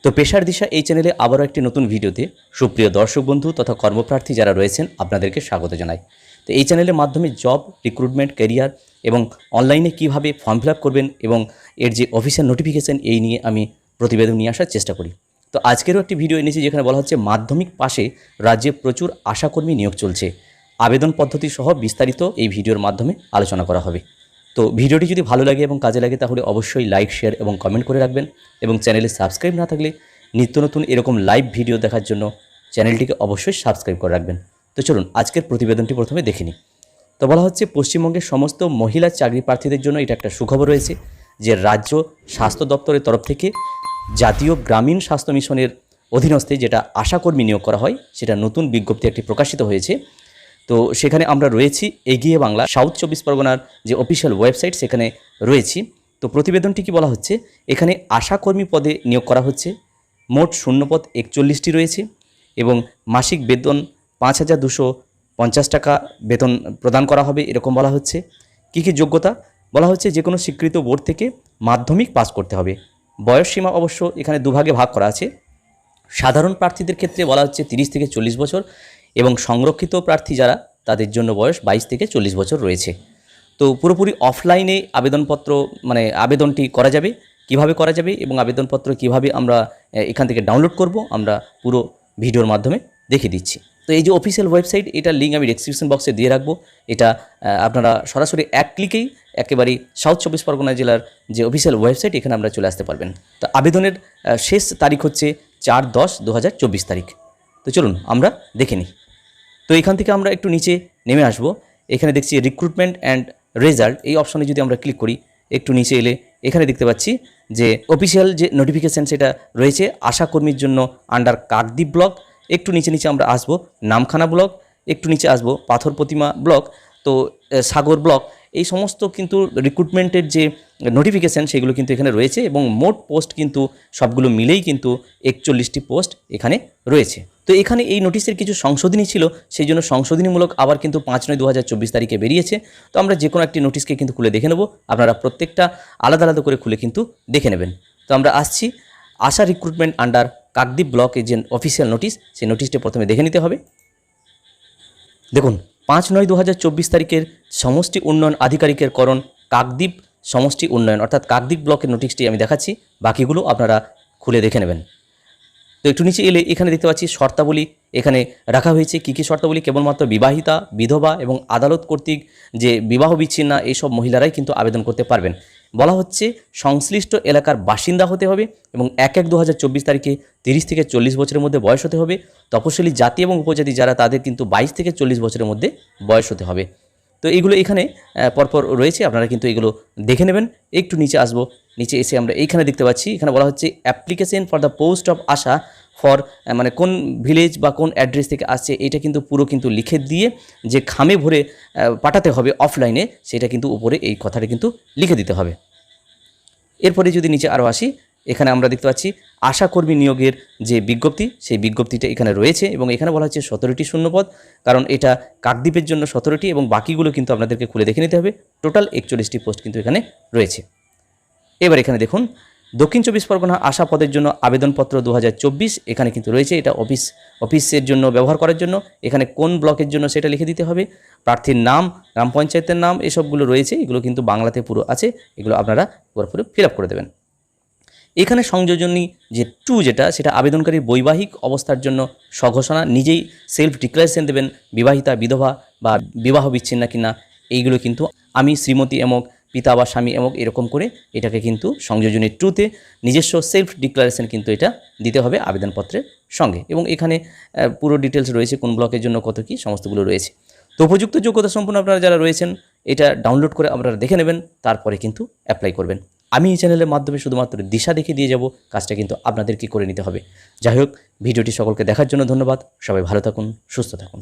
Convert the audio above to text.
তো পেশার দিশা এই চ্যানেলে আবারও একটি নতুন ভিডিওতে সুপ্রিয় দর্শক বন্ধু তথা কর্মপ্রার্থী যারা রয়েছেন আপনাদেরকে স্বাগত জানাই। তো এই চ্যানেলের মাধ্যমে জব, রিক্রুটমেন্ট, ক্যারিয়ার এবং অনলাইনে কিভাবে ফর্ম ফিল আপ করবেন এবং এর যে অফিসিয়াল নোটিফিকেশান এই নিয়ে আমি প্রতিবেদন নিয়ে আসার চেষ্টা করি। তো আজকেরও একটি ভিডিও এনেছি যেখানে বলা হচ্ছে মাধ্যমিক পাশে রাজ্যে প্রচুর আশাকর্মী নিয়োগ চলছে। আবেদন পদ্ধতি সহ বিস্তারিত এই ভিডিওর মাধ্যমে আলোচনা করা হবে। তো ভিডিওটি যদি ভালো লাগে এবং কাজে লাগে তাহলে অবশ্যই লাইক, শেয়ার এবং কমেন্ট করে রাখবেন এবং চ্যানেলে সাবস্ক্রাইব না থাকলে নিত্য নতুন এরকম লাইভ ভিডিও দেখার জন্য চ্যানেলটিকে অবশ্যই সাবস্ক্রাইব করে রাখবেন। তো চলুন আজকের প্রতিবেদনটি প্রথমে দেখে নিই। তো বলা হচ্ছে পশ্চিমবঙ্গের সমস্ত মহিলা চাকরি প্রার্থীদের জন্য এটা একটা সুখবর রয়েছে যে রাজ্য স্বাস্থ্য দপ্তরের তরফ থেকে জাতীয় গ্রামীণ স্বাস্থ্য মিশনের অধীনস্থে যেটা আশাকর্মী নিয়োগ করা হয় সেটা নতুন বিজ্ঞপ্তি একটি প্রকাশিত হয়েছে। তো সেখানে আমরা রয়েছি এগিয়ে বাংলা সাউথ 24 পরগনার যে অফিসিয়াল ওয়েবসাইট সেখানে রয়েছি। তো প্রতিবেদনটি কি বলা হচ্ছে, এখানে আশাকর্মী পদে নিয়োগ করা হচ্ছে। মোট শূন্যপদ 41টি রয়েছে এবং মাসিক বেতন 5,250 টাকা বেতন প্রদান করা হবে এরকম বলা হচ্ছে। কী কী যোগ্যতা বলা হচ্ছে, যে কোনো স্বীকৃত বোর্ড থেকে মাধ্যমিক পাস করতে হবে। বয়স সীমা অবশ্য এখানে দুভাগে ভাগ করা আছে। সাধারণ প্রার্থীদের ক্ষেত্রে বলা হচ্ছে 30 থেকে 40 বছর এবং সংরক্ষিত প্রার্থী যারা তাদের জন্য বয়স 22 থেকে 40 বছর রয়েছে। তো পুরোপুরি অফলাইনে আবেদনপত্র আবেদনটি করা যাবে, কিভাবে করা যাবে এবং আবেদনপত্র কিভাবে আমরা এখান থেকে ডাউনলোড করব আমরা পুরো ভিডিওর মাধ্যমে দেখিয়ে দিচ্ছি। তো এই যে অফিসিয়াল ওয়েবসাইট এটার লিঙ্ক আমি ডেসক্রিপশন বক্সে দিয়ে রাখবো। এটা আপনারা সরাসরি এক ক্লিকেই একেবারেই সাউথ 24 পরগনা জেলার যে অফিসিয়াল ওয়েবসাইট এখানে আমরা চলে আসতে পারবেন। তো আবেদনের শেষ তারিখ হচ্ছে 4/10/2024 তারিখ। তো চলুন আমরা দেখে নিই। তো এখান থেকে আমরা একটু নিচে নেমে আসব। এখানে দেখছি রিক্রুটমেন্ট অ্যান্ড রেজাল্ট, এই অপশনে যদি আমরা ক্লিক করি একটু নিচে এলে এখানে দেখতে পাচ্ছি যে অফিসিয়াল যে নোটিফিকেশান সেটা রয়েছে আশাকর্মীর জন্য আন্ডার কাকদ্বীপ ব্লক। একটু নিচে আমরা আসব নামখানা ব্লক, একটু নিচে আসব পাথর প্রতিমা ব্লক, তো সাগর ব্লক। এই সমস্ত কিন্তু রিক্রুটমেন্টের যে নোটিফিকেশান সেগুলো কিন্তু এখানে রয়েছে এবং মোট পোস্ট কিন্তু সবগুলো মিলেই কিন্তু 41টি পোস্ট এখানে রয়েছে। তো এখানে এই নোটিশের কিছু সংশোধনী ছিল, সেই জন্য সংশোধনীমূলক আবার কিন্তু 5/9/2024 তারিখে বেরিয়েছে। তো আমরা যে কোনো একটি নোটিশকে কিন্তু খুলে দেখে নেব, আপনারা প্রত্যেকটা আলাদা আলাদা করে খুলে কিন্তু দেখে নেবেন। তো আমরা আসছি আশা রিক্রুটমেন্ট আন্ডার কাকদ্বীপ ব্লকের যে অফিসিয়াল নোটিশ, সেই নোটিশটি প্রথমে দেখে নিতে হবে। দেখুন 5/9/2024 তারিখের সমষ্টি উন্নয়ন আধিকারিকের করণ কাকদ্বীপ সমষ্টি উন্নয়ন অর্থাৎ কাকদ্বীপ ব্লকের নোটিশটি আমি দেখাচ্ছি, বাকিগুলো আপনারা খুলে দেখে নেবেন। তো একটু নিচে এলে এখানে দেখতে পাচ্ছি শর্তাবলী এখানে রাখা হয়েছে। কী কী শর্তাবলী, কেবলমাত্র বিবাহিতা, বিধবা এবং আদালত কর্তৃক যে বিবাহ বিচ্ছিন্না এইসব মহিলারাই কিন্তু আবেদন করতে পারবেন। বলা হচ্ছে সংশ্লিষ্ট এলাকার বাসিন্দা হতে হবে এবং 1/1/2024 তারিখে 30 থেকে 40 বছরের মধ্যে বয়স হতে হবে। তপশিলি জাতি এবং উপজাতি যারা তাদের কিন্তু 22 থেকে 40 বছরের মধ্যে বয়স হতে হবে। তো এইগুলো এখানে পরপর রয়েছে, আপনারা কিন্তু এগুলো দেখে নেবেন। একটু নিচে আসবো, নিচে এসে আমরা এইখানে দেখতে পাচ্ছি এখানে বলা হচ্ছে application for the post of Asha for কোন ভিলেজ বা কোন অ্যাড্রেস থেকে আসছে এটা কিন্তু পুরো কিন্তু লিখে দিয়ে যে খামে ভরে পাঠাতে হবে অফলাইনে, সেটা কিন্তু উপরে এই কথাটা কিন্তু লিখে দিতে হবে। এরপরে যদি নিচে আরও আসি, এখানে আমরা দেখতে পাচ্ছি আশাকর্মী নিয়োগের যে বিজ্ঞপ্তি সেই বিজ্ঞপ্তিটা এখানে রয়েছে এবং এখানে বলা হচ্ছে 17টি শূন্যপদ, কারণ এটা কাকদ্বীপের জন্য 17টি এবং বাকিগুলো কিন্তু আপনাদেরকে খুলে দেখে নিতে হবে। টোটাল 41টি পোস্ট কিন্তু এখানে রয়েছে। এবার এখানে দেখুন দক্ষিণ 24 পরগনা আশা পদের জন্য আবেদনপত্র 2024 এখানে কিন্তু রয়েছে। এটা অফিসের জন্য ব্যবহার করার জন্য এখানে কোন ব্লকের জন্য সেটা লিখে দিতে হবে, প্রার্থীর নাম, গ্রাম পঞ্চায়েতের নাম, এসবগুলো রয়েছে। এগুলো কিন্তু বাংলাতে পুরো আছে, এগুলো আপনারা পুরোপুরি ফিল আপ করে দেবেন। এখানে সংযোজনী যে 2 যেটা সেটা আবেদনকারীর বৈবাহিক অবস্থার জন্য স্বঘোষণা, নিজেই সেলফ ডিক্লারেশন দেবেন বিবাহিতা, বিধবা বা বিবাহ বিচ্ছিন্ন কিনা। এইগুলো কিন্তু আমি শ্রীমতী এমক, পিতা বা স্বামী এমক এরকম করে এটাকে কিন্তু সংযোজনী 2তে নিজস্ব সেলফ ডিক্লারেশন কিন্তু এটা দিতে হবে আবেদনপত্রের সঙ্গে এবং এখানে পুরো ডিটেলস রয়েছে কোন ব্লকের জন্য কত কী সমস্তগুলো রয়েছে। তো উপযুক্ত যোগ্যতা সম্পন্ন আপনারা যারা রয়েছেন এটা ডাউনলোড করে আপনারা দেখে নেবেন, তারপরে কিন্তু অ্যাপ্লাই করবেন। আমি এই চ্যানেলের মাধ্যমে শুধুমাত্র দিশা দেখিয়ে দিয়ে যাব, কাজটা কিন্তু আপনাদেরকে করে নিতে হবে। যাই হোক, ভিডিওটি সকলকে দেখার জন্য ধন্যবাদ। সবাই ভালো থাকুন, সুস্থ থাকুন।